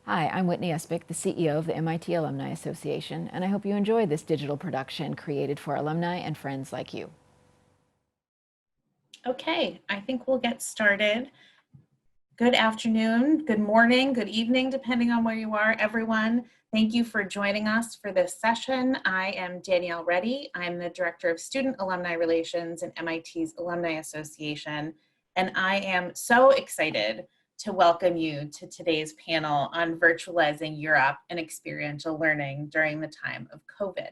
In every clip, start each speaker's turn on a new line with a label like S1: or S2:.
S1: Hi, I'm Whitney Espich, the CEO of the MIT Alumni Association, and I hope you enjoy this digital production created for alumni and friends like you.
S2: Okay, I think we'll get started. Good afternoon, good morning, good evening, depending on where you are, everyone. Thank you for joining us for this session. I am Danielle Reddy. I'm the Director of Student Alumni Relations in MIT's Alumni Association, and I am so excited to welcome you to today's panel on virtualizing UROP and experiential learning during the time of COVID.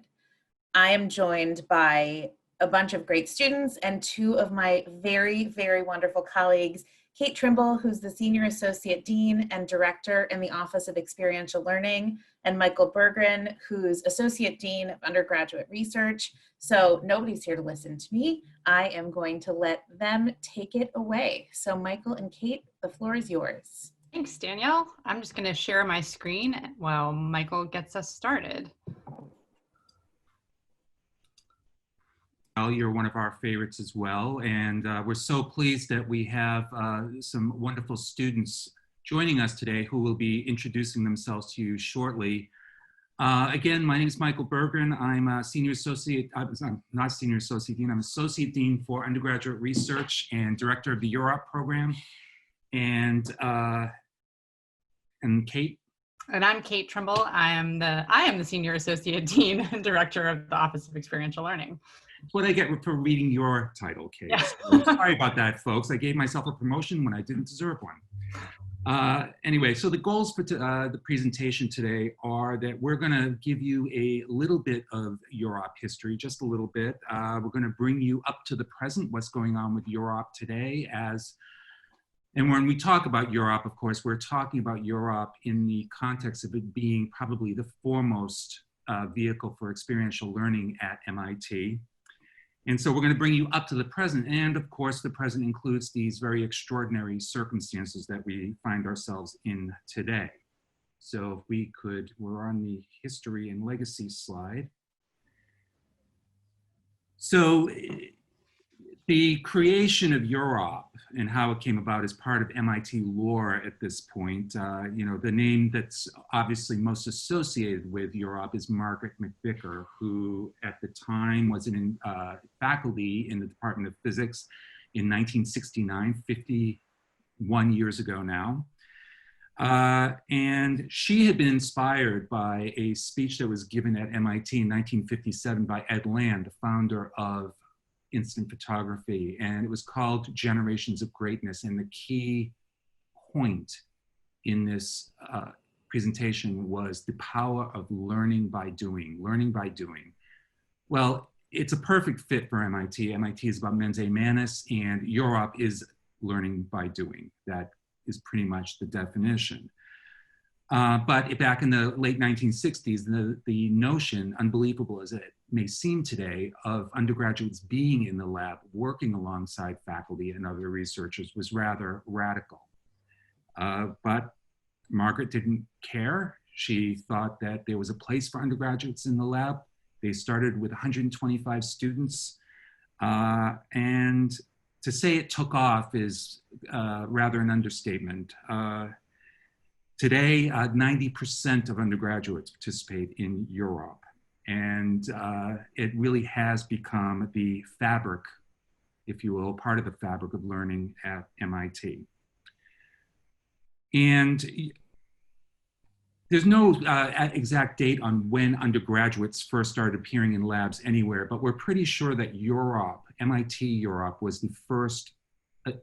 S2: I am joined by a bunch of great students and two of my very, very wonderful colleagues, Kate Trimble, who's the Senior Associate Dean and Director in the Office of Experiential Learning, and Michael Bergren, who's Associate Dean of Undergraduate Research. So nobody's here to listen to me. I am going to let them take it away. So Michael and Kate, the floor is yours.
S3: Thanks, Danielle. I'm just going to share my screen while Michael gets us started.
S4: You're one of our favorites as well, and we're so pleased that we have some wonderful students joining us today who will be introducing themselves to you shortly. Again, my name is Michael Bergren. I'm a Senior Associate, I'm not Senior Associate Dean, I'm Associate Dean for Undergraduate Research and Director of the UROP program. And Kate?
S3: And I'm Kate Trimble. I am the Senior Associate Dean and Director of the Office of Experiential Learning.
S4: That's what I get for reading your title, Kate.
S3: Yeah.
S4: So sorry about that, folks. I gave myself a promotion when I didn't deserve one. Anyway, so the goals for the presentation today are that we're going to give you a little bit of UROP history, just a little bit. We're going to bring you up to the present, what's going on with UROP today. And when we talk about UROP, of course, we're talking about UROP in the context of it being probably the foremost vehicle for experiential learning at MIT. And so we're going to bring you up to the present. And of course, the present includes these very extraordinary circumstances that we find ourselves in today. So if we could, we're on the history and legacy slide. So the creation of UROP and how it came about is part of MIT lore at this point. You know, the name that's obviously most associated with UROP is Margaret McVicker, who at the time was in faculty in the Department of Physics in 1969, 51 years ago now. And she had been inspired by a speech that was given at MIT in 1957 by Ed Land, the founder of instant photography, and it was called Generations of Greatness. And the key point in this presentation was the power of learning by doing, Well, it's a perfect fit for MIT. MIT is about mens manus, and UROP is learning by doing. That is pretty much the definition. But back in the late 1960s, the notion, unbelievable as it may seem today, of undergraduates being in the lab, working alongside faculty and other researchers was rather radical. But Margaret didn't care. She thought that there was a place for undergraduates in the lab. They started with 125 students. And to say it took off is rather an understatement. Today, 90% of undergraduates participate in UROP, and it really has become the fabric, if you will, part of the fabric of learning at MIT. And there's no exact date on when undergraduates first started appearing in labs anywhere, but we're pretty sure that UROP, MIT UROP, was the first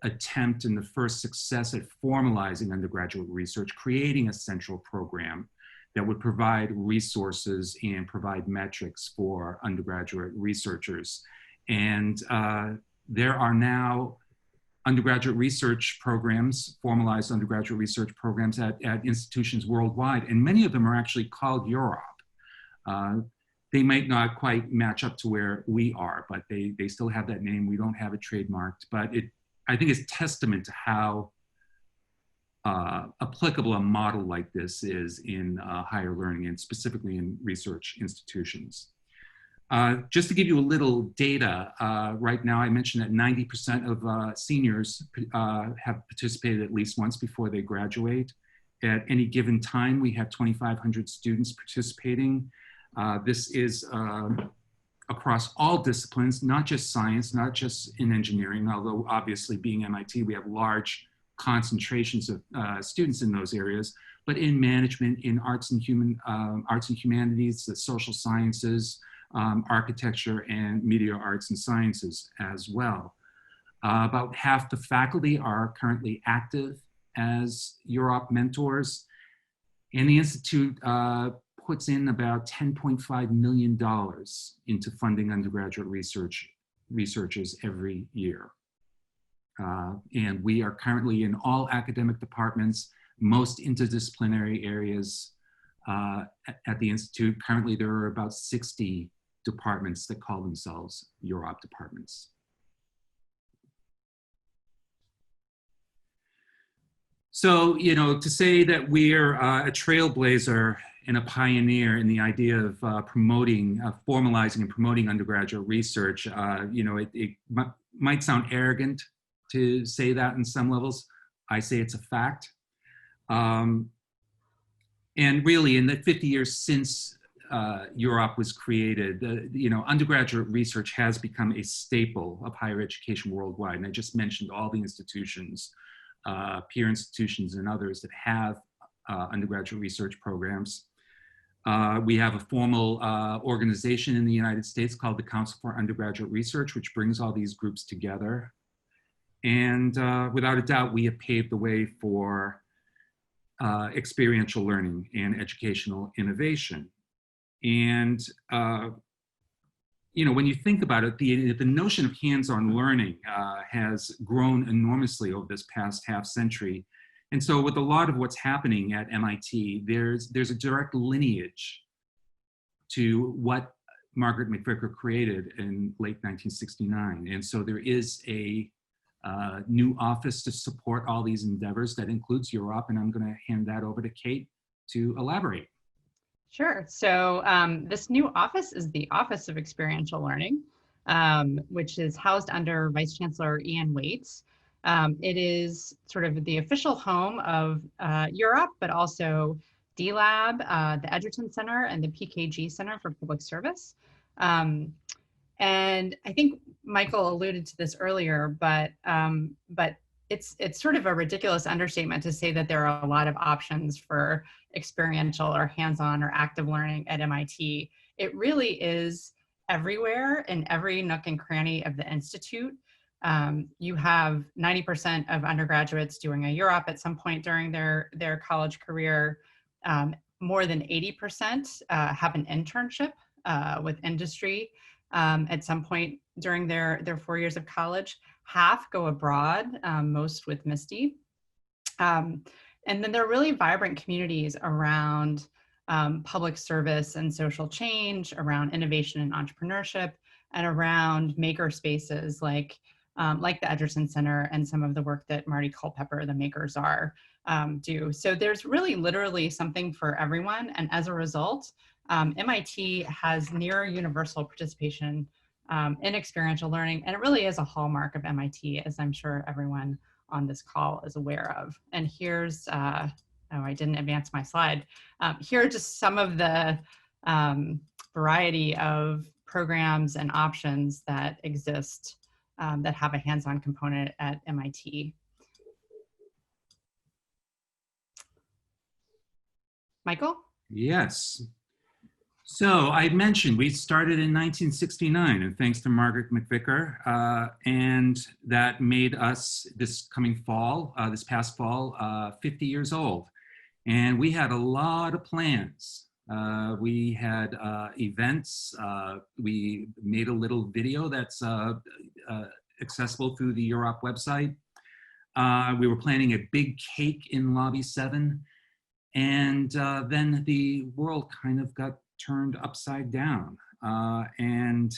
S4: attempt and the first success at formalizing undergraduate research, creating a central program that would provide resources and provide metrics for undergraduate researchers. And there are now undergraduate research programs, formalized undergraduate research programs at institutions worldwide, and many of them are actually called UROP. They might not quite match up to where we are, but they still have that name. We don't have it trademarked, but I think it's testament to how applicable a model like this is in higher learning, and specifically in research institutions. Just to give you a little data, right now I mentioned that 90% of seniors have participated at least once before they graduate. At any given time, we have 2,500 students participating. This is across all disciplines, not just science, not just in engineering, although obviously being MIT, we have large concentrations of students in those areas, but in management, in arts and humanities, the social sciences, architecture, and media arts and sciences as well. About half the faculty are currently active as UROP mentors, and the Institute puts in about $10.5 million into funding undergraduate researchers every year. And we are currently in all academic departments, most interdisciplinary areas at the Institute. Currently, there are about 60 departments that call themselves UROP departments. So, you know, to say that we're a trailblazer and a pioneer in the idea of formalizing and promoting undergraduate research, you know, it might sound arrogant to say that in some levels. I say it's a fact. And really, in the 50 years since UROP was created, you know, undergraduate research has become a staple of higher education worldwide. And I just mentioned all the institutions, peer institutions and others that have undergraduate research programs. We have a formal organization in the United States called the Council for Undergraduate Research, which brings all these groups together. And without a doubt, we have paved the way for experiential learning and educational innovation. And you know, when you think about it, the notion of hands-on learning has grown enormously over this past half century. And so with a lot of what's happening at MIT, there's a direct lineage to what Margaret McVicker created in late 1969. And so there is a new office to support all these endeavors that includes UROP, and I'm going to hand that over to Kate to elaborate.
S3: Sure. So this new office is the Office of Experiential Learning, which is housed under Vice Chancellor Ian Waits. It is sort of the official home of UROP, but also D-Lab, the Edgerton Center, and the PKG Center for Public Service. And I think Michael alluded to this earlier, but it's sort of a ridiculous understatement to say that there are a lot of options for experiential or hands-on or active learning at MIT. It really is everywhere in every nook and cranny of the Institute. You have 90% of undergraduates doing a UROP at some point during their college career. More than 80% have an internship with industry at some point during their 4 years of college. Half go abroad, most with Misty. And then there are really vibrant communities around public service and social change, around innovation and entrepreneurship, and around maker spaces like the Edgerton Center and some of the work that Marty Culpepper, the Makers Are, do. So there's really literally something for everyone. And as a result, MIT has near universal participation in experiential learning. And it really is a hallmark of MIT, as I'm sure everyone on this call is aware of. And here's, oh, I didn't advance my slide. Here are just some of the variety of programs and options that exist that have a hands-on component at MIT. Michael?
S4: Yes. So I mentioned we started in 1969, and thanks to Margaret McVicker, and that made us this past fall, 50 years old. And we had a lot of plans. We had events. We made a little video that's accessible through the UROP website. We were planning a big cake in Lobby 7. And then the world kind of got turned upside down. And,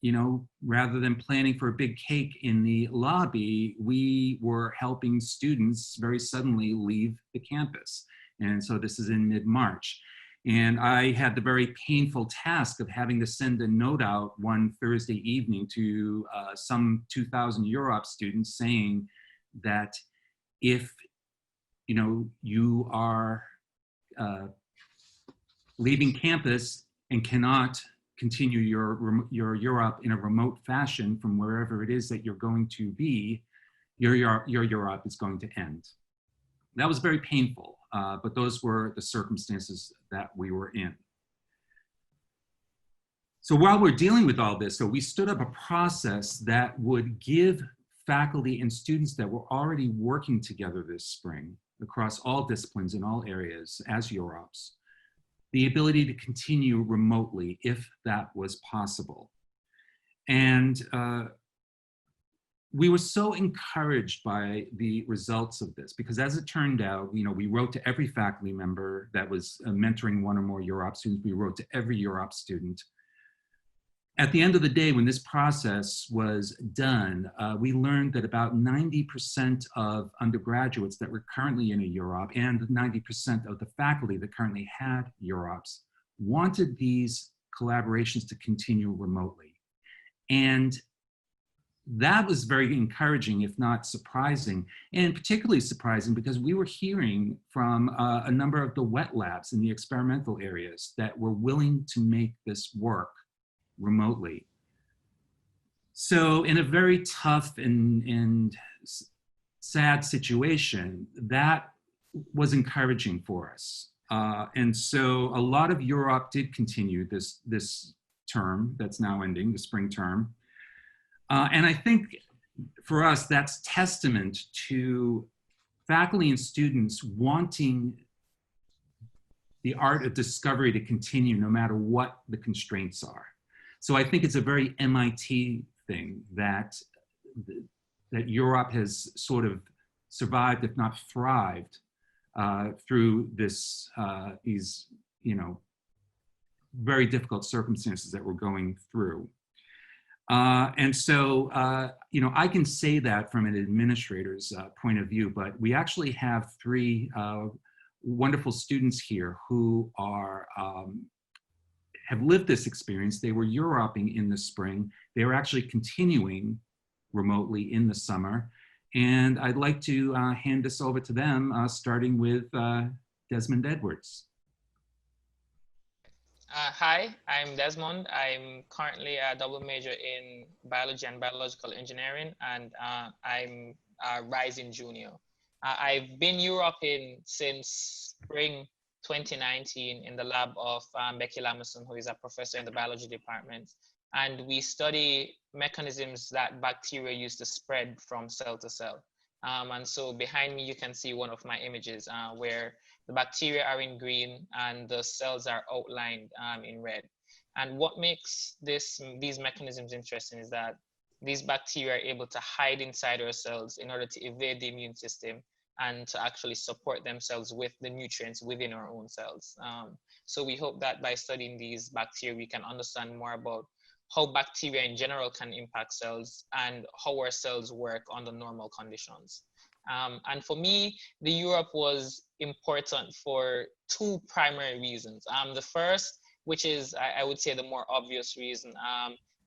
S4: you know, rather than planning for a big cake in the lobby, we were helping students very suddenly leave the campus. And so this is in mid-March. And I had the very painful task of having to send a note out one Thursday evening to some 2,000 UROP students saying that if you are leaving campus and cannot continue your UROP in a remote fashion from wherever it is that you're going to be, your UROP is going to end. That was very painful, but those were the circumstances that we were in. So while we're dealing with all this, so we stood up a process that would give faculty and students that were already working together this spring across all disciplines in all areas as UROPs, the ability to continue remotely if that was possible. And we were so encouraged by the results of this because as it turned out, we wrote to every faculty member that was mentoring one or more UROP students. We wrote to every UROP student. At the end of the day, when this process was done, we learned that about 90% of undergraduates that were currently in a UROP and 90% of the faculty that currently had UROPs wanted these collaborations to continue remotely. And that was very encouraging, if not surprising, and particularly surprising because we were hearing from a number of the wet labs in the experimental areas that were willing to make this work remotely. So in a very tough and sad situation, that was encouraging for us. And so a lot of UROP did continue this term that's now ending, the spring term. And I think for us, that's testament to faculty and students wanting the art of discovery to continue no matter what the constraints are. So I think it's a very MIT thing that UROP has sort of survived, if not thrived, through these very difficult circumstances that we're going through. And so, I can say that from an administrator's point of view, but we actually have three wonderful students here who are have lived this experience. They were UROPing in the spring. They were actually continuing remotely in the summer. And I'd like to hand this over to them, starting with Desmond Edwards.
S5: Hi, I'm Desmond. I'm currently a double major in biology and biological engineering, and I'm a rising junior. I've been UROPing since spring 2019 in the lab of Becky Lamison, who is a professor in the biology department. And we study mechanisms that bacteria use to spread from cell to cell. And so behind me, you can see one of my images where the bacteria are in green and the cells are outlined in red. And what makes these mechanisms interesting is that these bacteria are able to hide inside our cells in order to evade the immune system and to actually support themselves with the nutrients within our own cells. So we hope that by studying these bacteria, we can understand more about how bacteria in general can impact cells and how our cells work under normal conditions. And for me, the UROP was important for two primary reasons. The first, which is, I would say the more obvious reason,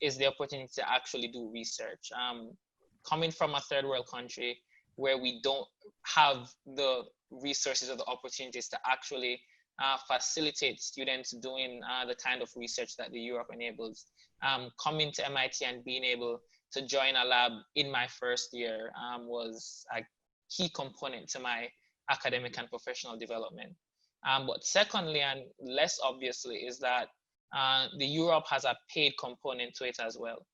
S5: is the opportunity to actually do research. Coming from a third world country where we don't have the resources or the opportunities to actually facilitate students doing the kind of research that the UROP enables. Coming to MIT and being able to join a lab in my first year was a key component to my academic and professional development. But secondly, and less obviously, is that the UROP has a paid component to it as well.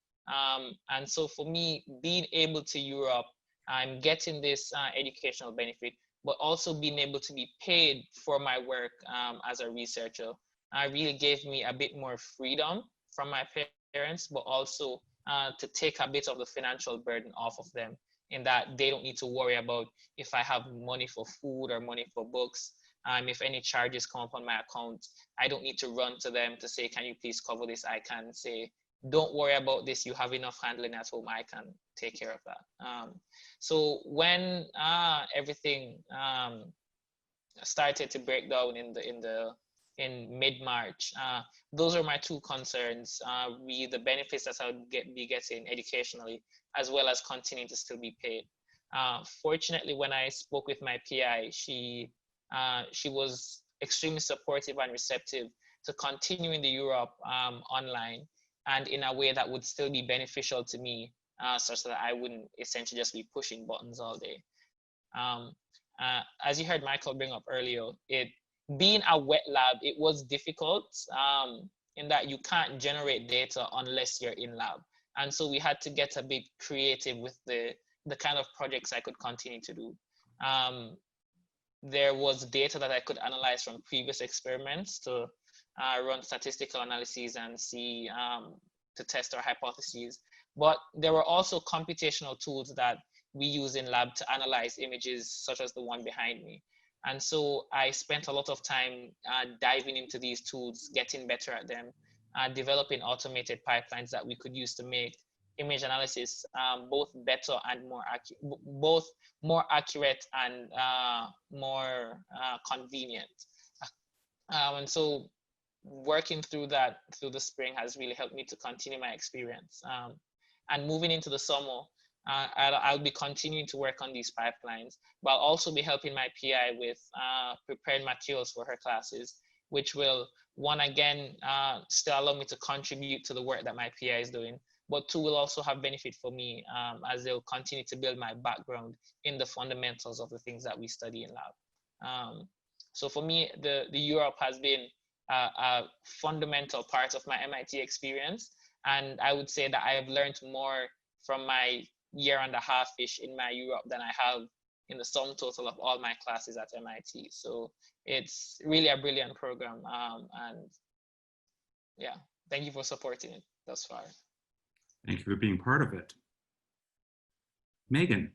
S5: And so for me, being able to UROP, I'm getting this educational benefit, but also being able to be paid for my work as a researcher really gave me a bit more freedom from my parents, but also to take a bit of the financial burden off of them, in that they don't need to worry about if I have money for food or money for books. If any charges come up on my account, I don't need to run to them to say, can you please cover this? I can say, don't worry about this, you have enough handling at home, I can take care of that. So when everything started to break down in mid-March, those are my two concerns, the benefits that I would be getting educationally, as well as continuing to still be paid. Fortunately, when I spoke with my PI, she was extremely supportive and receptive to continuing the UROP online and in a way that would still be beneficial to me, such that I wouldn't essentially just be pushing buttons all day. As you heard Michael bring up earlier, being a wet lab, it was difficult in that you can't generate data unless you're in lab. And so we had to get a bit creative with the kind of projects I could continue to do. There was data that I could analyze from previous experiments to run statistical analyses and see, to test our hypotheses. But there were also computational tools that we use in lab to analyze images such as the one behind me. And so I spent a lot of time diving into these tools, getting better at them, developing automated pipelines that we could use to make image analysis both better and more accurate, both more accurate and more convenient. And so working through that through the spring has really helped me to continue my experience. And moving into the summer, I'll be continuing to work on these pipelines, but I'll also be helping my PI with preparing materials for her classes, which will, one, again, still allow me to contribute to the work that my PI is doing, but two, will also have benefit for me as they'll continue to build my background in the fundamentals of the things that we study in lab. So for me, the UROP has been a fundamental part of my MIT experience. And I would say that I've learned more from my year and a half-ish in my UROP than I have in the sum total of all my classes at MIT. So it's really a brilliant program. And yeah, thank you for supporting it thus far.
S4: Thank you for being part of it. Megan.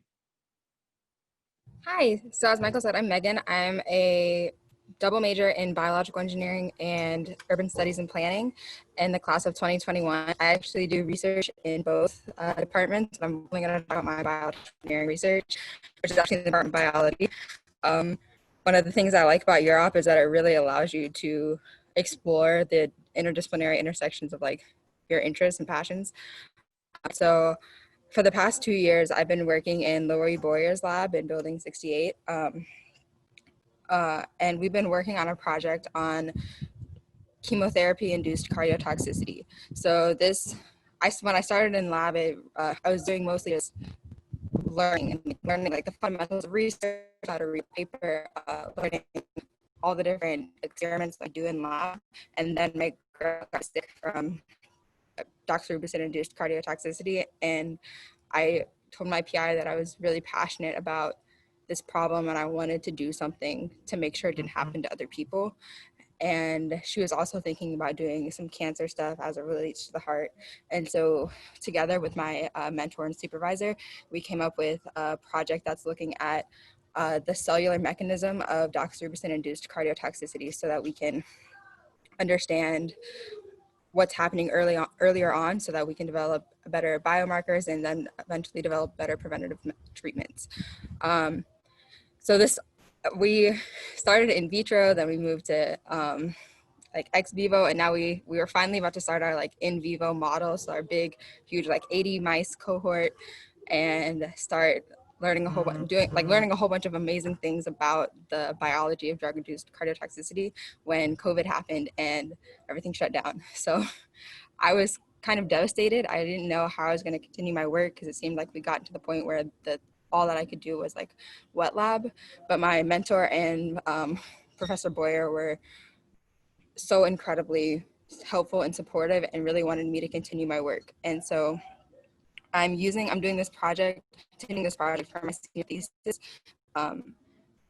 S6: Hi, so as Michael said, I'm Megan. I'm a double major in biological engineering and urban studies and planning in the class of 2021. I actually do research in both departments. I'm only going to talk about my biological engineering research, which is actually in the Department of Biology. One of the things I like about UROP is that it really allows you to explore the interdisciplinary intersections of like your interests and passions. So for the past 2 years, I've been working in Lori Boyer's lab in Building 68. And we've been working on a project on chemotherapy-induced cardiotoxicity. So when I started in lab, I was doing mostly just learning like the fundamentals of research, how to read paper, learning all the different experiments I do in lab. And then my girl got sick from doxorubicin-induced cardiotoxicity. And I told my PI that I was really passionate about this problem and I wanted to do something to make sure it didn't happen to other people. And she was also thinking about doing some cancer stuff as it relates to the heart. And so together with my mentor and supervisor, we came up with a project that's looking at the cellular mechanism of doxorubicin-induced cardiotoxicity so that we can understand what's happening earlier on so that we can develop better biomarkers and then eventually develop better preventative treatments. So we started in vitro, then we moved to like ex vivo, and now we were finally about to start our like in vivo model, so our big, huge like 80 mice cohort, and start learning a whole bunch of amazing things about the biology of drug-induced cardiotoxicity when COVID happened and everything shut down. So I was kind of devastated. I didn't know how I was going to continue my work because it seemed like we got to the point where all that I could do was like wet lab. But my mentor and Professor Boyer were so incredibly helpful and supportive and really wanted me to continue my work. And so I'm doing this project, continuing this project for my senior thesis.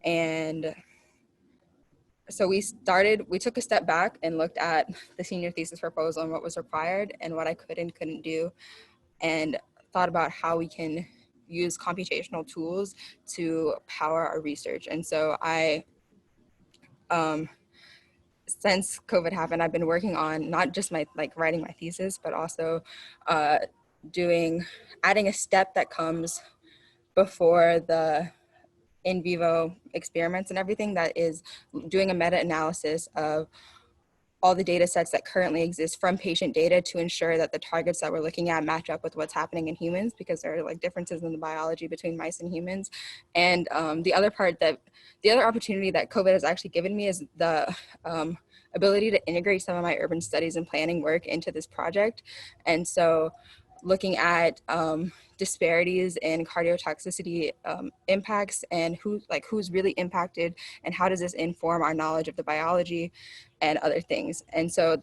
S6: And so we took a step back and looked at the senior thesis proposal and what was required and what I could and couldn't do, and thought about how we can use computational tools to power our research. And so since COVID happened, I've been working on not just writing my thesis, but also adding a step that comes before the in vivo experiments and everything, that is doing a meta-analysis of all the data sets that currently exist from patient data to ensure that the targets that we're looking at match up with what's happening in humans, because there are like differences in the biology between mice and humans. And the other opportunity that COVID has actually given me is the ability to integrate some of my urban studies and planning work into this project. And so looking at disparities in cardiotoxicity impacts and who's really impacted and how does this inform our knowledge of the biology and other things. And so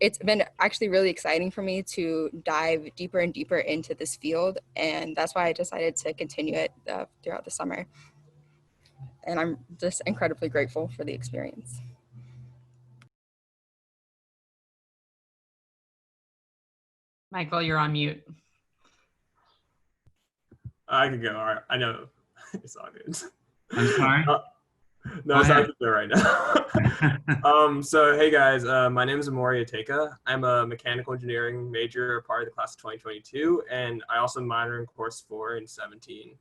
S6: it's been actually really exciting for me to dive deeper and deeper into this field. And that's why I decided to continue it throughout the summer. And I'm just incredibly grateful for the experience.
S3: Michael, you're on mute.
S7: I can go. All right. I know. It's all good.
S4: I'm sorry?
S7: No, it's not good right now. So, hey guys, my name is Amori Ateka. I'm a mechanical engineering major, part of the class of 2022, and I also minor in course 4 and 17.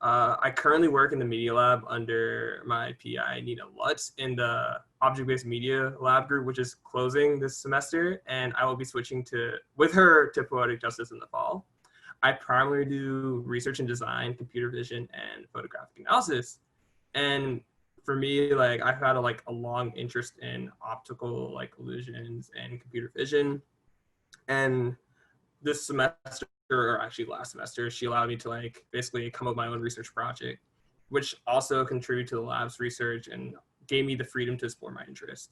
S7: I currently work in the media lab under my PI, Nina Lutz, in the object-based media lab group, which is closing this semester, and I will be switching with her to poetic justice in the fall. I primarily do research and design, computer vision, and photographic analysis. And for me, like I've had a long interest in optical illusions and computer vision. And this semester, or actually last semester, she allowed me to basically come up with my own research project, which also contributed to the lab's research and gave me the freedom to explore my interest.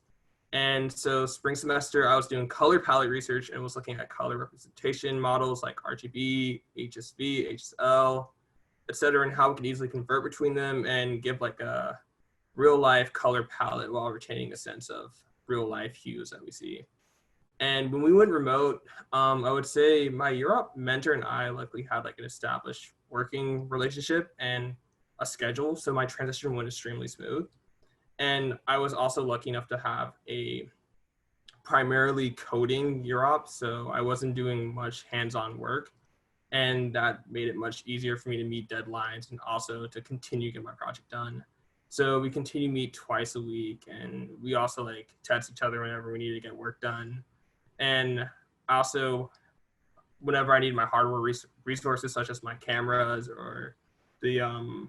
S7: And so spring semester, I was doing color palette research and was looking at color representation models like RGB, HSV, HSL, et cetera, and how we can easily convert between them and give a real life color palette while retaining a sense of real life hues that we see. And when we went remote, I would say my UROP mentor and I luckily had an established working relationship and a schedule. So my transition went extremely smooth. And I was also lucky enough to have a primarily coding UROP, so I wasn't doing much hands-on work. And that made it much easier for me to meet deadlines and also to continue to get my project done. So we continue to meet twice a week, and we also text each other whenever we need to get work done. And also, whenever I need my hardware resources, such as my cameras or the,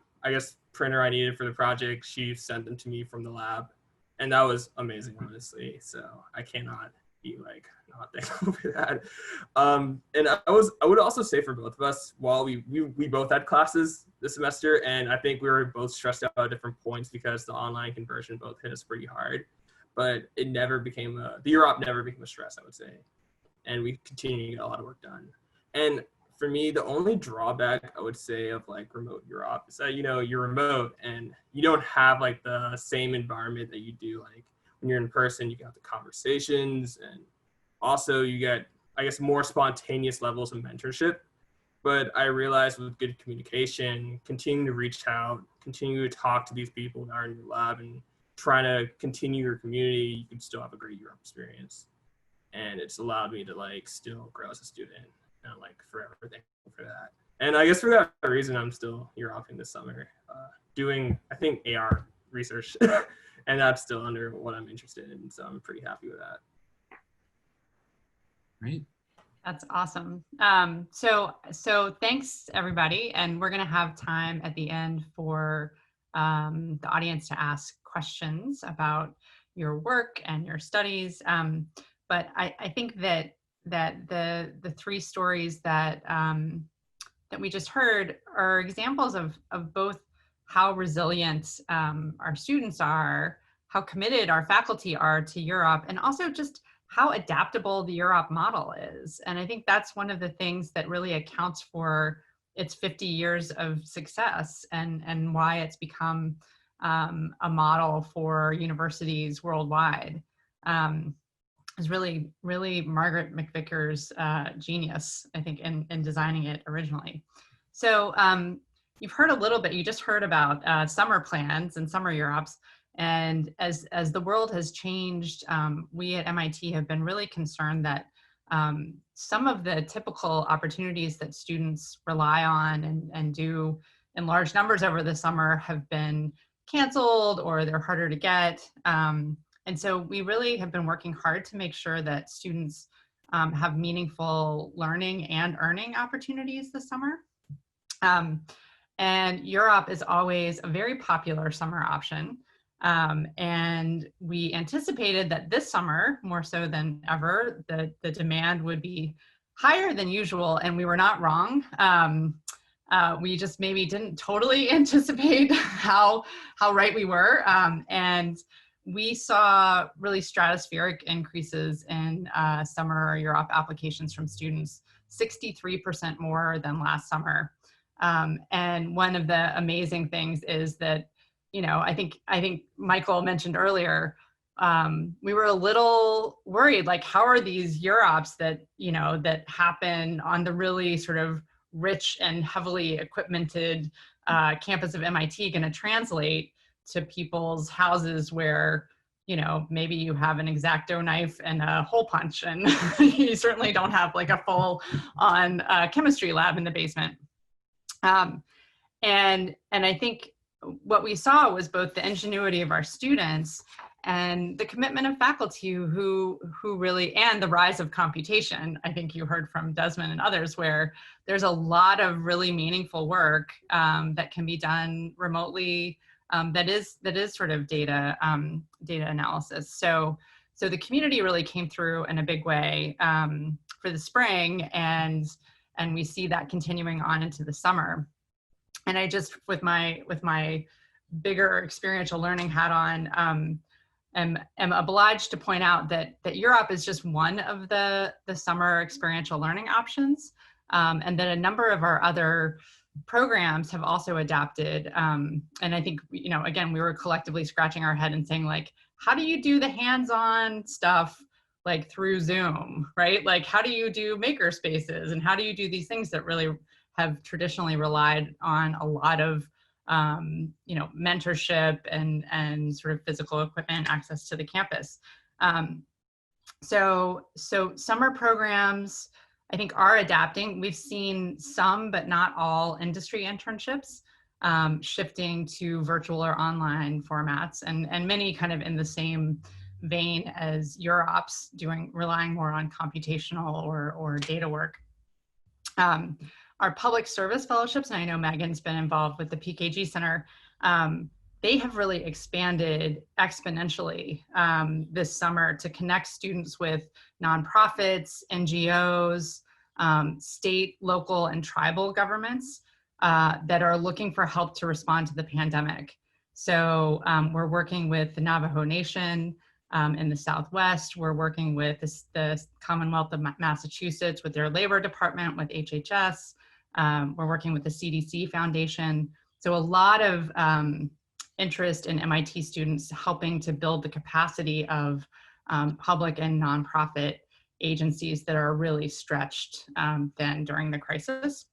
S7: printer I needed for the project, she sent them to me from the lab. And that was amazing, honestly. So I cannot be not thankful for that. And I would also say for both of us, while we both had classes this semester, and I think we were both stressed out at different points because the online conversion both hit us pretty hard, but it never became the UROP never became a stress, I would say. And we continue to get a lot of work done. And for me, the only drawback I would say of remote UROP is that, you're remote and you don't have the same environment that you do when you're in person. You got the conversations, and also you get, more spontaneous levels of mentorship. But I realized with good communication, continuing to reach out, continue to talk to these people that are in your lab and trying to continue your community, you can still have a great UROP experience. And it's allowed me to still grow as a student. And I'm forever thankful for that. And I guess for that reason, I'm still UROPing this summer, doing, I think, AR research. And that's still under what I'm interested in. So I'm pretty happy with that.
S4: Great.
S3: That's awesome. So thanks everybody. And we're gonna have time at the end for the audience to ask questions about your work and your studies. But I think that the three stories that we just heard are examples of both how resilient our students are, how committed our faculty are to UROP, and also just how adaptable the UROP model is. And I think that's one of the things that really accounts for its 50 years of success and why it's become a model for universities worldwide. Is really Margaret McVicker's genius, I think, in designing it originally. So you've heard a little bit, you just heard about summer plans and summer UROPs. And as the world has changed, we at MIT have been really concerned that some of the typical opportunities that students rely on and do in large numbers over the summer have been canceled, or they're harder to get. And so we really have been working hard to make sure that students have meaningful learning and earning opportunities this summer. And UROP is always a very popular summer option. And we anticipated that this summer, more so than ever, the demand would be higher than usual, and we were not wrong. We just maybe didn't totally anticipate how right we were. And we saw really stratospheric increases in summer UROP applications from students, 63% more than last summer. And one of the amazing things is that, you know, I think Michael mentioned earlier, we were a little worried, like, how are these UROPs that, you know, that happen on the really sort of rich and heavily equipmented campus of MIT going to translate to people's houses where, you know, maybe you have an X-Acto knife and a hole punch, and you certainly don't have like a full on chemistry lab in the basement. And I think what we saw was both the ingenuity of our students and the commitment of faculty who really, and the rise of computation. I think you heard from Desmond and others, where there's a lot of really meaningful work that can be done remotely, that is sort of data analysis. So the community really came through in a big way for the spring, and we see that continuing on into the summer. And I just, with my bigger experiential learning hat on, am obliged to point out that UROP is just one of the summer experiential learning options, and that a number of our other programs have also adapted. And I think, you know, again, we were collectively scratching our head and saying, like, how do you do the hands-on stuff like through Zoom, right? Like, how do you do maker spaces, and how do you do these things that really have traditionally relied on a lot of you know, mentorship and sort of physical equipment access to the campus. So summer programs, I think, are adapting. We've seen some, but not all, industry internships shifting to virtual or online formats, and many kind of in the same vein as UROPs, relying more on computational or data work. Our public service fellowships, and I know Megan's been involved with the PKG Center, they have really expanded exponentially this summer to connect students with nonprofits, NGOs, state, local, and tribal governments that are looking for help to respond to the pandemic. So we're working with the Navajo Nation in the Southwest. We're working with the Commonwealth of Massachusetts with their Labor Department, with HHS. We're working with the CDC Foundation. So a lot of interest in MIT students helping to build the capacity of public and nonprofit agencies that are really stretched thin during the crisis.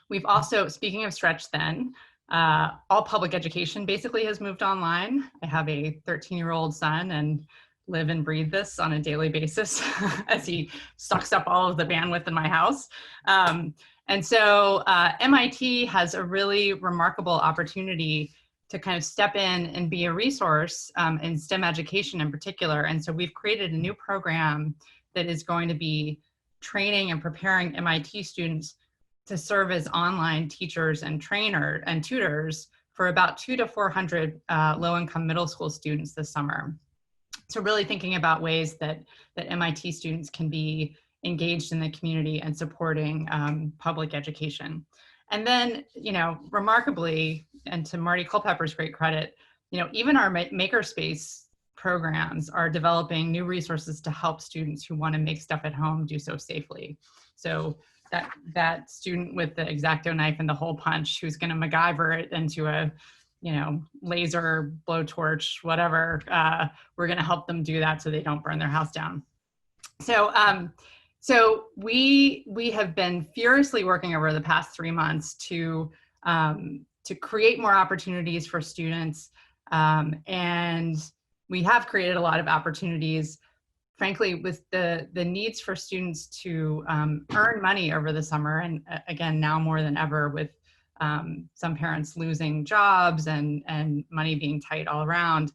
S3: We've also, speaking of stretched thin, all public education basically has moved online. I have a 13-year-old son and live and breathe this on a daily basis as he sucks up all of the bandwidth in my house. And so MIT has a really remarkable opportunity to kind of step in and be a resource in STEM education in particular. And so we've created a new program that is going to be training and preparing MIT students to serve as online teachers and tutors for about 200 to 400 low-income middle school students this summer. So really thinking about ways that MIT students can be engaged in the community and supporting public education. And then, you know, remarkably, and to Marty Culpepper's great credit, you know, even our makerspace programs are developing new resources to help students who want to make stuff at home do so safely. So that student with the X-Acto knife and the hole punch who's going to MacGyver it into a, you know, laser, blowtorch, whatever, we're going to help them do that so they don't burn their house down. So we have been furiously working over the past 3 months to create more opportunities for students, and we have created a lot of opportunities. Frankly, with the needs for students to earn money over the summer, and again now more than ever with some parents losing jobs and money being tight all around,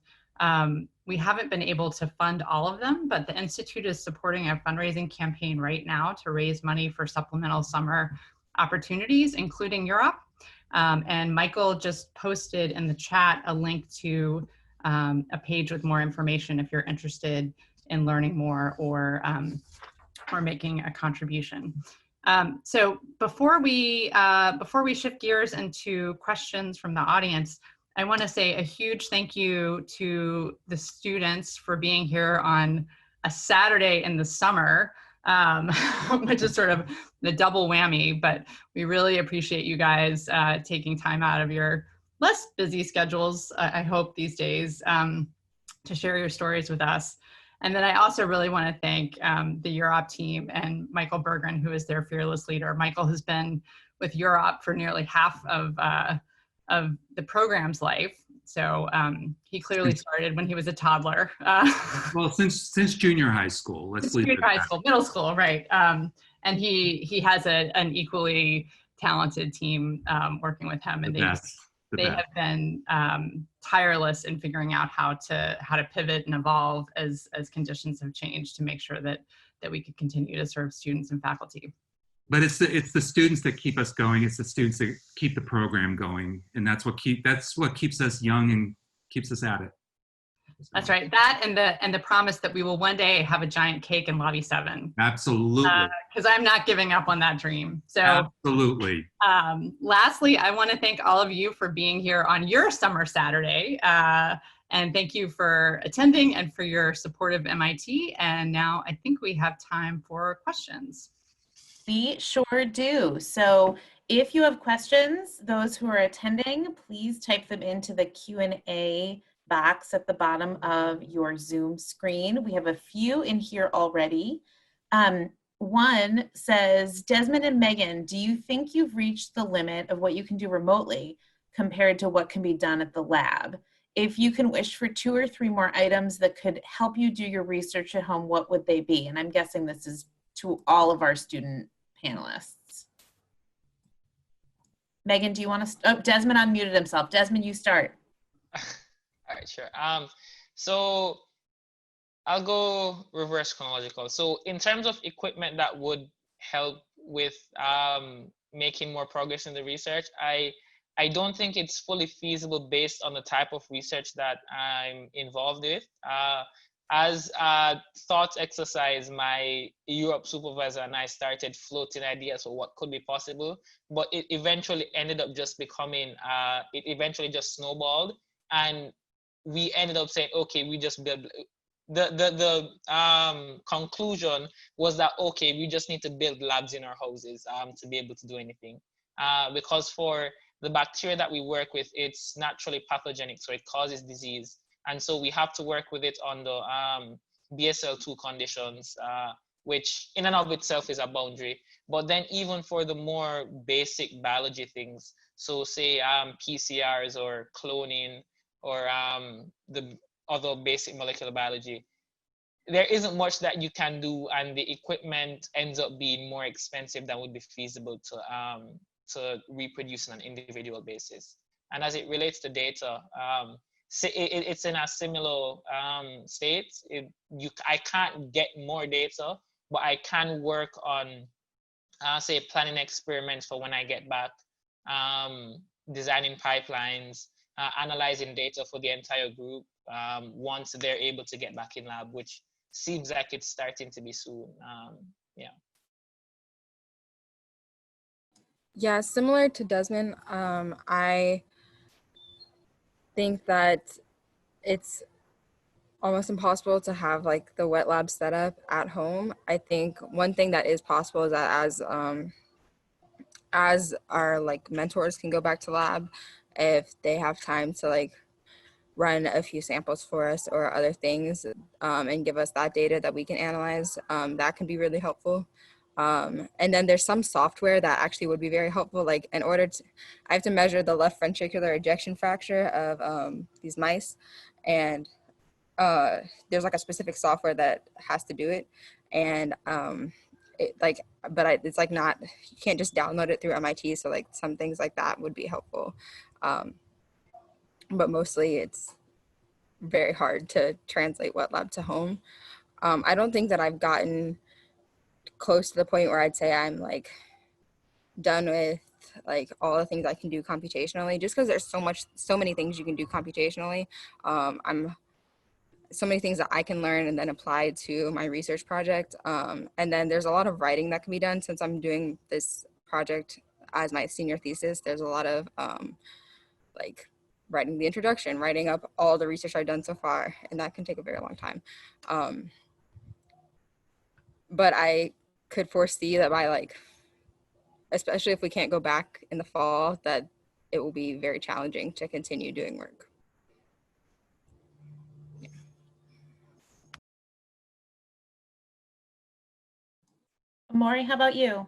S3: we haven't been able to fund all of them, but the Institute is supporting a fundraising campaign right now to raise money for supplemental summer opportunities, including UROP. And Michael just posted in the chat a link to a page with more information if you're interested in learning more or making a contribution. So before we shift gears into questions from the audience, I want to say a huge thank you to the students for being here on a Saturday in the summer, which is sort of the double whammy, but we really appreciate you guys taking time out of your less busy schedules, I hope these days, to share your stories with us. And then I also really want to thank the UROP team and Michael Bergren, who is their fearless leader. Michael has been with UROP for nearly half of the program's life. So he clearly started when he was a toddler.
S4: Well, since junior high school, let's leave
S3: junior
S4: it at
S3: high
S4: that.
S3: school, middle school, right? And he has an equally talented team working with him, and they have been tireless in figuring out how to pivot and evolve as conditions have changed to make sure that we could continue to serve students and faculty.
S4: But it's the students that keep us going. It's the students that keep the program going, and that's what keeps us young and keeps us at it. So.
S3: That's right. That and the promise that we will one day have a giant cake in Lobby 7.
S4: Absolutely.
S3: Because I'm not giving up on that dream. So
S4: absolutely.
S3: Lastly, I want to thank all of you for being here on your summer Saturday. And thank you for attending and for your support of MIT. And now I think we have time for questions.
S2: We sure do. So if you have questions, those who are attending, please type them into the Q&A box at the bottom of your Zoom screen. We have a few in here already. One says, Desmond and Megan, do you think you've reached the limit of what you can do remotely compared to what can be done at the lab? If you can wish for 2 or 3 more items that could help you do your research at home, what would they be? And I'm guessing this is to all of our student panelists. Megan, do you want to? Oh, Desmond unmuted himself. Desmond, you start.
S5: All right, sure. So I'll go reverse chronological. So in terms of equipment that would help with making more progress in the research, I don't think it's fully feasible based on the type of research that I'm involved with. As a thought exercise, my UROP supervisor and I started floating ideas for what could be possible, but it eventually ended up just becoming, it eventually just snowballed, and we ended up saying, okay, we just build, the conclusion was that, okay, we just need to build labs in our houses to be able to do anything. Because for the bacteria that we work with, it's naturally pathogenic, so it causes disease. And so we have to work with it on the BSL-2 conditions, which in and of itself is a boundary. But then even for the more basic biology things, so say PCRs or cloning or the other basic molecular biology, there isn't much that you can do, and the equipment ends up being more expensive than would be feasible to reproduce on an individual basis. And as it relates to data, it's in a similar state. I can't get more data, but I can work on, say, planning experiments for when I get back, designing pipelines, analyzing data for the entire group once they're able to get back in lab, which seems like it's starting to be soon. Yeah.
S6: Yeah, similar to Desmond, I think that it's almost impossible to have like the wet lab set up at home. I think one thing that is possible is that as our like mentors can go back to lab, if they have time to like run a few samples for us or other things and give us that data that we can analyze, that can be really helpful. And then there's some software that actually would be very helpful. Like in order to, I have to measure the left ventricular ejection fracture of these mice, and there's like a specific software that has to do it. And it's like not, you can't just download it through MIT. So like some things like that would be helpful. But mostly it's very hard to translate wet lab to home. I don't think that I've gotten close to the point where I'd say I'm like done with like all the things I can do computationally, just because there's so many things you can do computationally. I'm so many things that I can learn and then apply to my research project. And then there's a lot of writing that can be done since I'm doing this project as my senior thesis. There's a lot of like writing the introduction, writing up all the research I've done so far, and that can take a very long time. But I could foresee that by like, especially if we can't go back in the fall, that it will be very challenging to continue doing work.
S2: Amori, how about you?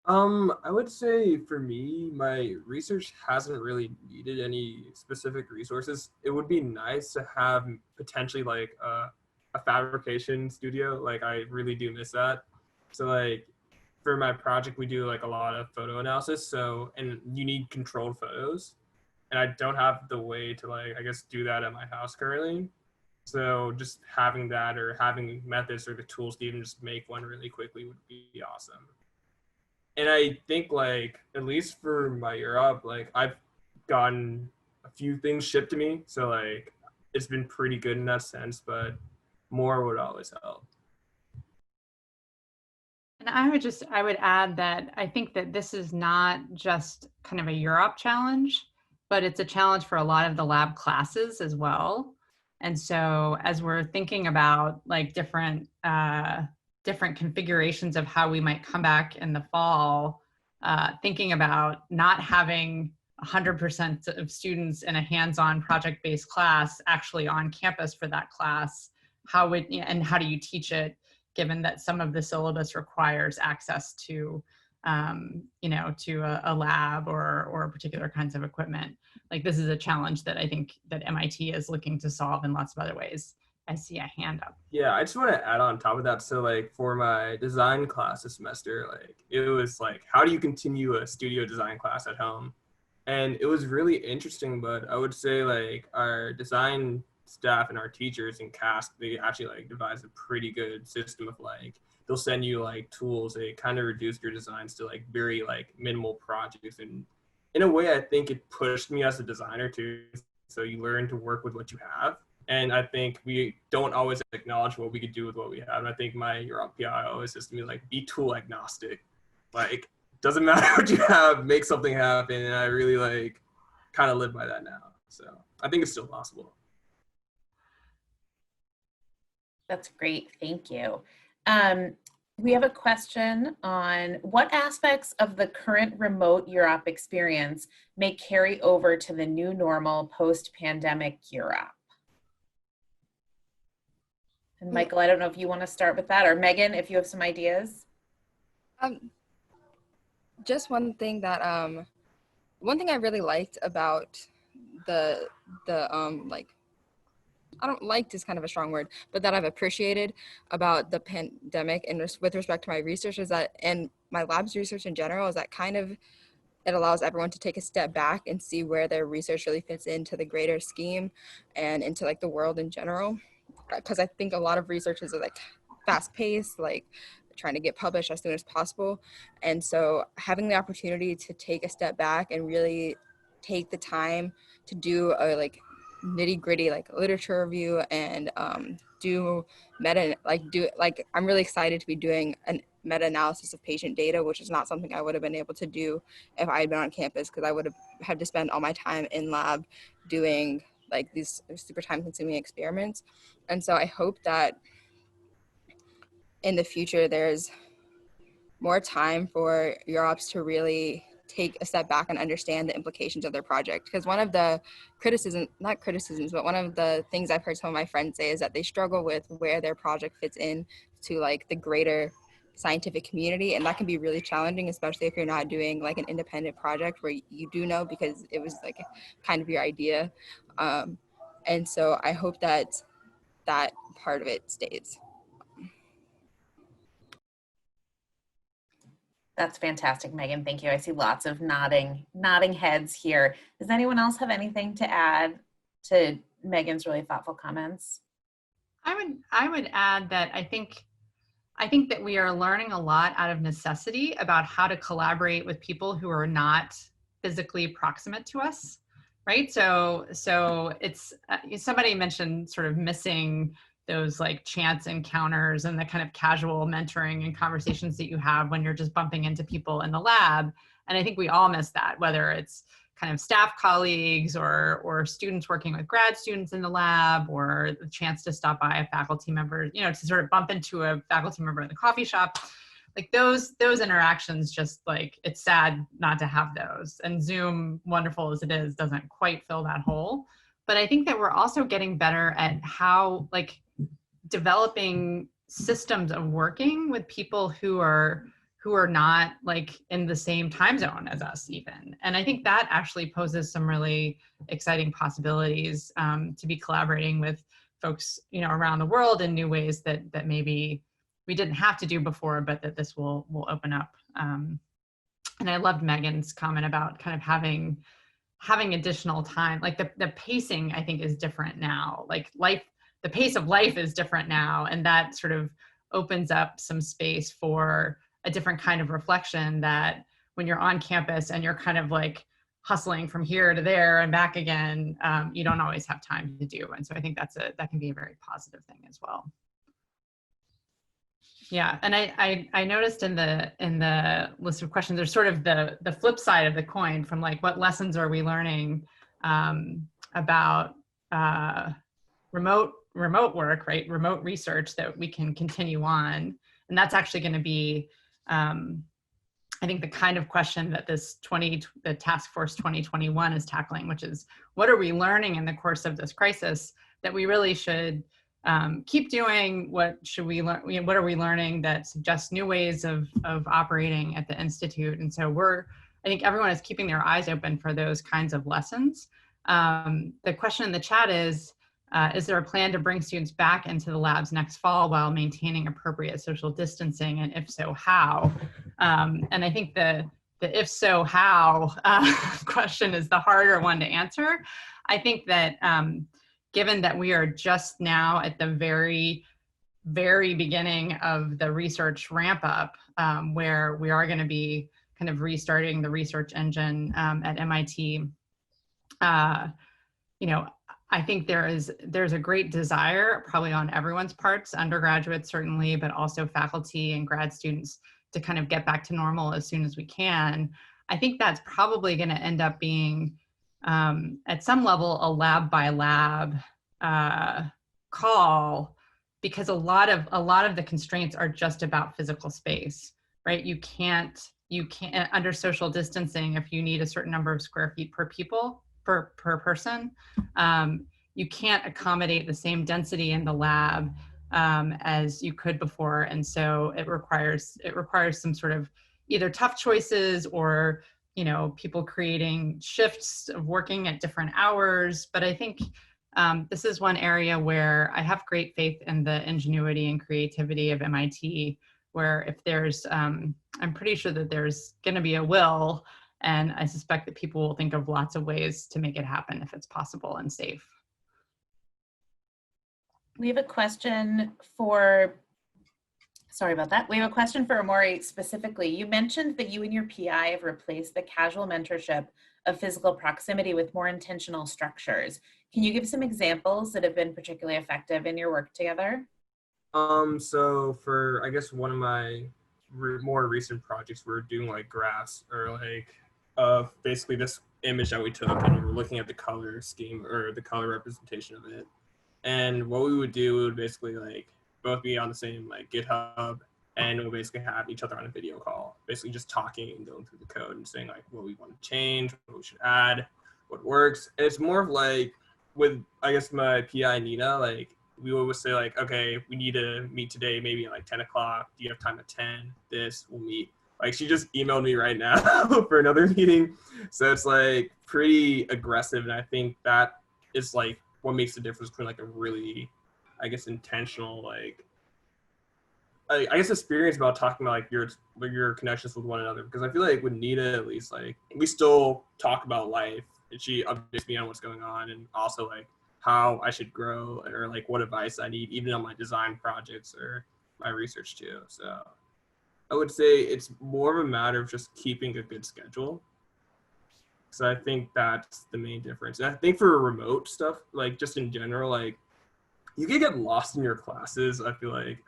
S7: I would say for me, my research hasn't really needed any specific resources. It would be nice to have potentially like a fabrication studio. Like I really do miss that. So like for my project, we do like a lot of photo analysis. So, and you need controlled photos. And I don't have the way to like, I guess, do that at my house currently. So just having that or having methods or the tools to even just make one really quickly would be awesome. And I think like, at least for my Europe, like I've gotten a few things shipped to me. So like, it's been pretty good in that sense, but more would always help.
S3: And I would add that I think that this is not just kind of a UROP challenge, but it's a challenge for a lot of the lab classes as well. And so as we're thinking about like different configurations of how we might come back in the fall, thinking about not having 100% of students in a hands-on project-based class actually on campus for that class, how do you teach it, given that some of the syllabus requires access to, to a lab or particular kinds of equipment. Like this is a challenge that I think that MIT is looking to solve in lots of other ways. I see a hand up.
S7: Yeah, I just want to add on top of that. So like for my design class this semester, like it was like, how do you continue a studio design class at home? And it was really interesting, but I would say like our design staff and our teachers in CAST, they actually like devised a pretty good system of like, they'll send you like tools. They kind of reduce your designs to like very like minimal projects. And in a way, I think it pushed me as a designer too. So you learn to work with what you have. And I think we don't always acknowledge what we could do with what we have. And I think my UROP PI always says to me, like, be tool agnostic. Like, doesn't matter what you have, make something happen. And I really like kind of live by that now. So I think it's still possible.
S2: That's great. Thank you. We have a question on what aspects of the current remote UROP experience may carry over to the new normal post-pandemic UROP. And Michael, I don't know if you want to start with that, or Megan, if you have some ideas.
S6: Just one thing that one thing I really liked about the like, I don't liked is kind of a strong word, but that I've appreciated about the pandemic and with respect to my research is that, and my lab's research in general, is that kind of it allows everyone to take a step back and see where their research really fits into the greater scheme and into like the world in general. Because I think a lot of researchers are like fast paced, like trying to get published as soon as possible. And so having the opportunity to take a step back and really take the time to do a like nitty gritty like literature review and I'm really excited to be doing a meta-analysis of patient data, which is not something I would have been able to do if I had been on campus, because I would have had to spend all my time in lab doing like these super time consuming experiments. And so I hope that in the future there's more time for UROPs to really take a step back and understand the implications of their project. Because one of the one of the things I've heard some of my friends say is that they struggle with where their project fits in to like the greater scientific community. And that can be really challenging, especially if you're not doing like an independent project where you do know because it was like kind of your idea. And so I hope that that part of it stays.
S2: That's fantastic, Megan. Thank you. I see lots of nodding heads here. Does anyone else have anything to add to Megan's really thoughtful comments.
S3: I would add that I think that we are learning a lot out of necessity about how to collaborate with people who are not physically proximate to us, right? So it's somebody mentioned sort of missing those like chance encounters and the kind of casual mentoring and conversations that you have when you're just bumping into people in the lab. And I think we all miss that, whether it's kind of staff colleagues or students working with grad students in the lab, or the chance to stop by a faculty member, you know, to sort of bump into a faculty member in the coffee shop. Like those interactions, just like, it's sad not to have those. And Zoom, wonderful as it is, doesn't quite fill that hole. But I think that we're also getting better at how, like, developing systems of working with people who are not like in the same time zone as us even. And I think that actually poses some really exciting possibilities to be collaborating with folks, you know, around the world in new ways that maybe we didn't have to do before, but that this will open up. And I loved Megan's comment about kind of having additional time. Like the pacing, I think, is different now. Like the pace of life is different now, and that sort of opens up some space for a different kind of reflection that when you're on campus and you're kind of like hustling from here to there and back again, you don't always have time to do. And so I think that can be a very positive thing as well. Yeah, and I noticed in the list of questions, there's sort of the flip side of the coin from like, what lessons are we learning about remote work, right? Remote research that we can continue on. And that's actually going to be, I think, the kind of question that the Task Force 2021 is tackling, which is, what are we learning in the course of this crisis that we really should keep doing? What should we learn? What are we learning that suggests new ways of operating at the Institute? And so I think everyone is keeping their eyes open for those kinds of lessons. The question in the chat is there a plan to bring students back into the labs next fall while maintaining appropriate social distancing? And if so, how? And I think the if so, how question is the harder one to answer. I think that given that we are just now at the very, very beginning of the research ramp up, where we are going to be kind of restarting the research engine at MIT, you know, I think there's a great desire, probably on everyone's parts, undergraduates certainly, but also faculty and grad students, to kind of get back to normal as soon as we can. I think that's probably going to end up being, at some level, a lab by lab call, because a lot of the constraints are just about physical space, right? You can't under social distancing, if you need a certain number of square feet per person, you can't accommodate the same density in the lab as you could before. And so it requires some sort of either tough choices or, you know, people creating shifts of working at different hours. But I think this is one area where I have great faith in the ingenuity and creativity of MIT, where if there's, I'm pretty sure that there's going to be a will. And I suspect that people will think of lots of ways to make it happen if it's possible and safe.
S2: We have a question for, sorry about that. We have a question for Amori specifically. You mentioned that you and your PI have replaced the casual mentorship of physical proximity with more intentional structures. Can you give some examples that have been particularly effective in your work together?
S7: So for, I guess, one of my more recent projects, we're doing like graphs or like basically this image that we took, and we're looking at the color scheme or the color representation of it. And what we would do, we would basically like both be on the same like GitHub, and we'll basically have each other on a video call, basically just talking and going through the code and saying like what we want to change, what we should add, what works. And it's more of like with, I guess, my PI Nina, like we always say like, okay, we need to meet today, maybe at like 10 o'clock. Do you have time at 10? We'll meet. Like she just emailed me right now for another meeting. So it's like pretty aggressive. And I think that is like what makes the difference between like a really, I guess, intentional, like, I guess experience about talking about like your connections with one another. Because I feel like with Nina, at least, like we still talk about life, and she updates me on what's going on, and also like how I should grow or like what advice I need, even on my design projects or my research too. So I would say it's more of a matter of just keeping a good schedule. So I think that's the main difference. And I think for remote stuff, like just in general, like you can get lost in your classes. I feel like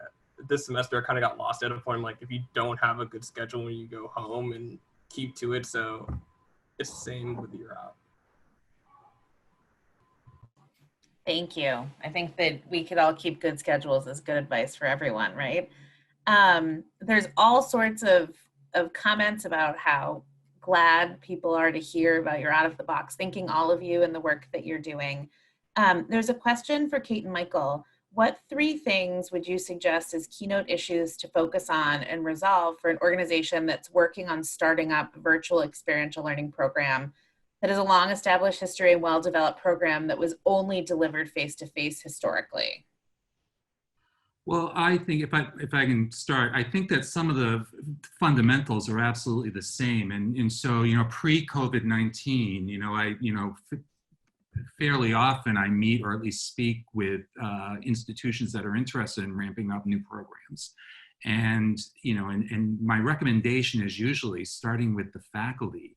S7: this semester I kind of got lost at a point, like if you don't have a good schedule when you go home and keep to it. So it's the same with UROP.
S2: Thank you. I think that we could all keep good schedules as good advice for everyone, right? There's all sorts of comments about how glad people are to hear about your out of the box thinking, all of you, and the work that you're doing. There's a question for Kate and Michael. What 3 things would you suggest as keynote issues to focus on and resolve for an organization that's working on starting up a virtual experiential learning program that is a long established history and well-developed program that was only delivered face-to-face historically?
S4: Well, I think if I can start, I think that some of the fundamentals are absolutely the same. And so, pre-COVID-19, fairly often I meet or at least speak with institutions that are interested in ramping up new programs. And, and my recommendation is usually starting with the faculty.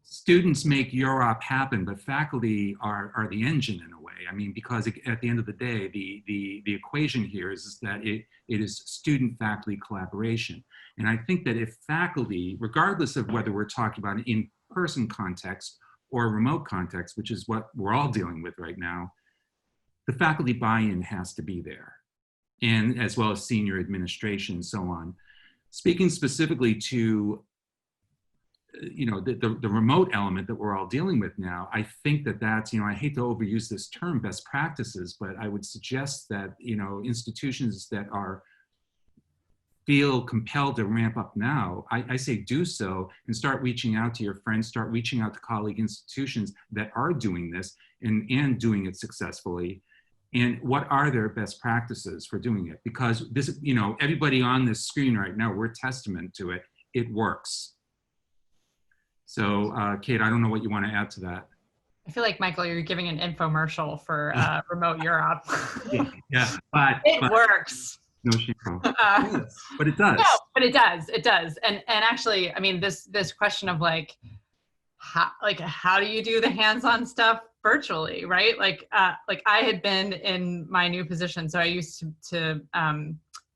S4: Students make UROP happen, but faculty are the engine in a way. I mean, because at the end of the day, the equation here is that it is student-faculty collaboration. And I think that if faculty, regardless of whether we're talking about an in-person context or a remote context, which is what we're all dealing with right now, the faculty buy-in has to be there, and as well as senior administration and so on. Speaking specifically to the remote element that we're all dealing with now, I think that that's, I hate to overuse this term, best practices, but I would suggest that, institutions that feel compelled to ramp up now, I say do so and start reaching out to your friends, start reaching out to colleague institutions that are doing this and doing it successfully. And what are their best practices for doing it? Because this, everybody on this screen right now, we're testament to it. It works. So, Kate, I don't know what you want to add to that.
S3: I feel like, Michael, you're giving an infomercial for remote UROP.
S4: Yeah, but
S3: it works.
S4: No shame. But it does.
S3: No, but it does. And actually, I mean, this question of how do you do the hands-on stuff virtually, right? Like I had been in my new position, so I used to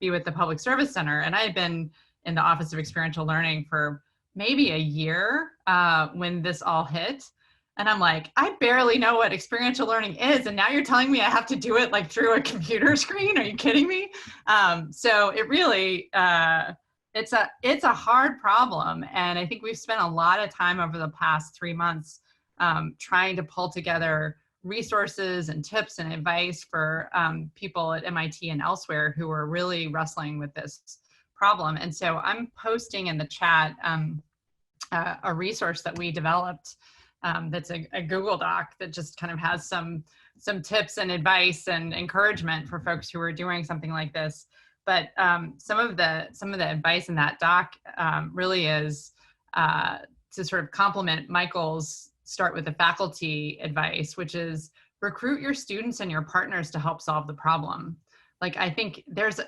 S3: be with the Public Service Center, and I had been in the Office of Experiential Learning for maybe a year when this all hit. And I'm like, I barely know what experiential learning is. And now you're telling me I have to do it like through a computer screen? Are you kidding me? So it really, it's a hard problem. And I think we've spent a lot of time over the past 3 months trying to pull together resources and tips and advice for people at MIT and elsewhere who are really wrestling with this problem. And so I'm posting in the chat a resource that we developed that's a Google Doc that just kind of has some tips and advice and encouragement for folks who are doing something like this. But some of the advice in that doc really is to sort of complement Michael's start with the faculty advice, which is recruit your students and your partners to help solve the problem. Like, I think there's a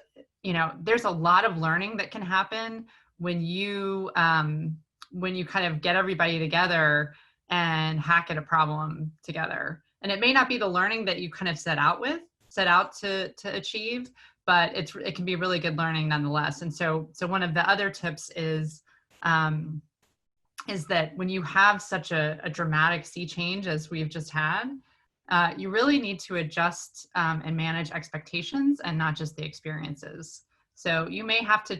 S3: lot of learning that can happen when you kind of get everybody together and hack at a problem together. And it may not be the learning that you kind of set out to achieve, but it can be really good learning nonetheless. And so one of the other tips is that when you have such a dramatic sea change as we've just had, you really need to adjust and manage expectations and not just the experiences. So you may have to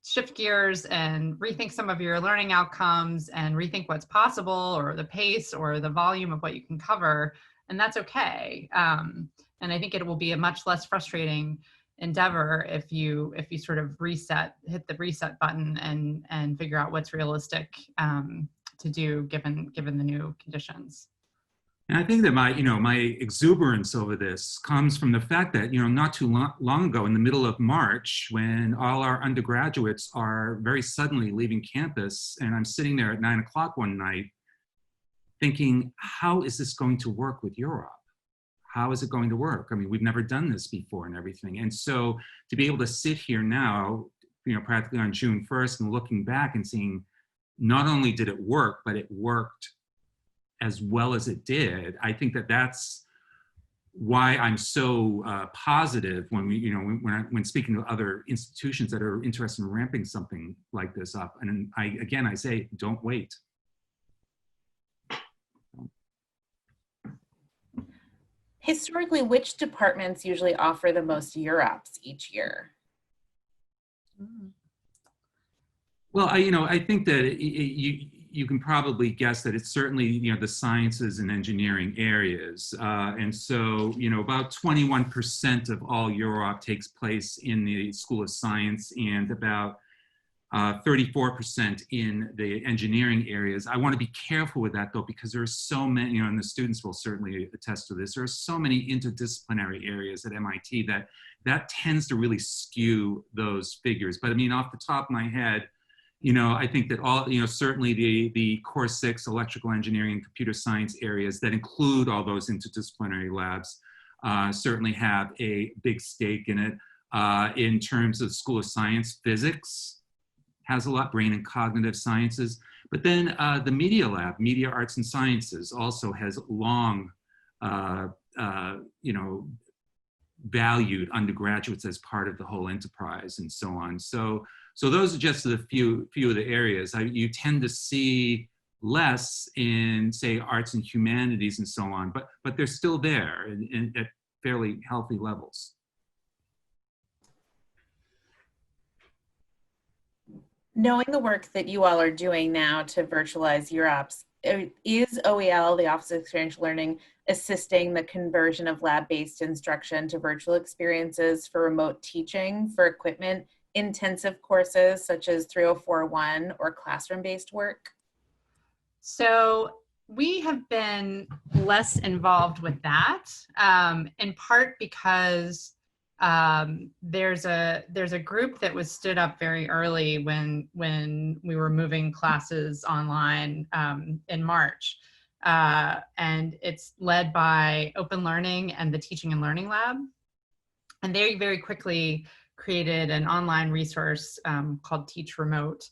S3: shift gears and rethink some of your learning outcomes and rethink what's possible or the pace or the volume of what you can cover, and that's okay. And I think it will be a much less frustrating endeavor if you sort of hit the reset button and figure out what's realistic to do given the new conditions.
S4: And I think that my exuberance over this comes from the fact that, not too long ago, in the middle of March, when all our undergraduates are very suddenly leaving campus, and I'm sitting there at 9 o'clock one night thinking, how is this going to work with UROP? How is it going to work? I mean, we've never done this before and everything. And so to be able to sit here now, practically on June 1st and looking back and seeing not only did it work, but it worked as well as it did, I think that that's why I'm so positive when when speaking to other institutions that are interested in ramping something like this up. And I say, don't wait.
S2: Historically, which departments usually offer the most UROPs each year?
S4: Well, I think that you can probably guess that it's certainly the sciences and engineering areas, and so about 21% of all UROP takes place in the School of Science, and about 34% in the engineering areas. I want to be careful with that though, because there are so many, and the students will certainly attest to this, there are so many interdisciplinary areas at MIT that tends to really skew those figures. But I mean, off the top of my head, I think that all, certainly the core 6 electrical engineering and computer science areas that include all those interdisciplinary labs certainly have a big stake in it. In terms of School of Science, physics has a lot, brain and cognitive sciences. But then the media lab, media arts and sciences, also has long, valued undergraduates as part of the whole enterprise and so on. So those are just a few of the areas. You tend to see less in, say, arts and humanities and so on, but they're still there at fairly healthy levels.
S2: Knowing the work that you all are doing now to virtualize UROPs, is OEL, the Office of Experiential Learning, assisting the conversion of lab-based instruction to virtual experiences for remote teaching for equipment intensive courses such as 304-1 or classroom-based work?
S3: So we have been less involved with that, in part because there's a group that was stood up very early when we were moving classes online in March, and it's led by Open Learning and the Teaching and Learning Lab, and they very quickly created an online resource called Teach Remote,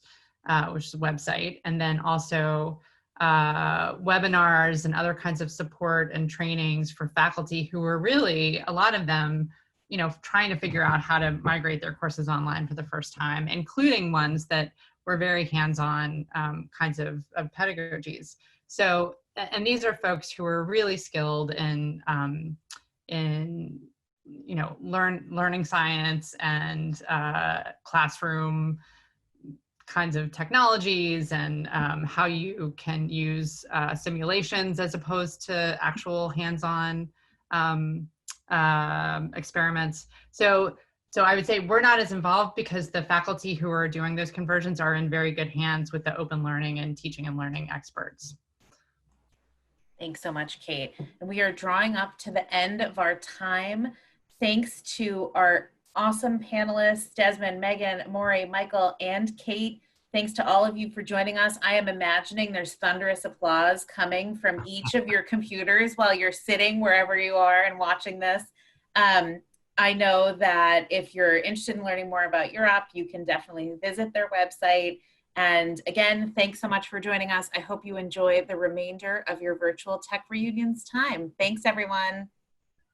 S3: which is a website, and then also webinars and other kinds of support and trainings for faculty who were really, a lot of them, trying to figure out how to migrate their courses online for the first time, including ones that were very hands-on kinds of pedagogies. So, and these are folks who are really skilled in learning science and classroom kinds of technologies, and how you can use simulations as opposed to actual hands-on experiments. So I would say we're not as involved because the faculty who are doing those conversions are in very good hands with the open learning and teaching and learning experts.
S2: Thanks so much, Kate. And we are drawing up to the end of our time. Thanks to our awesome panelists, Desmond, Megan, Maury, Michael, and Kate. Thanks to all of you for joining us. I am imagining there's thunderous applause coming from each of your computers while you're sitting wherever you are and watching this. I know that if you're interested in learning more about UROP, you can definitely visit their website. And again, thanks so much for joining us. I hope you enjoy the remainder of your virtual Tech Reunions time. Thanks, everyone.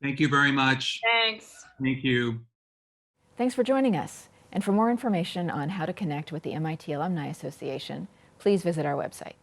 S4: Thank you very much.
S3: Thanks.
S4: Thank you.
S1: Thanks for joining us. And for more information on how to connect with the MIT Alumni Association, please visit our website.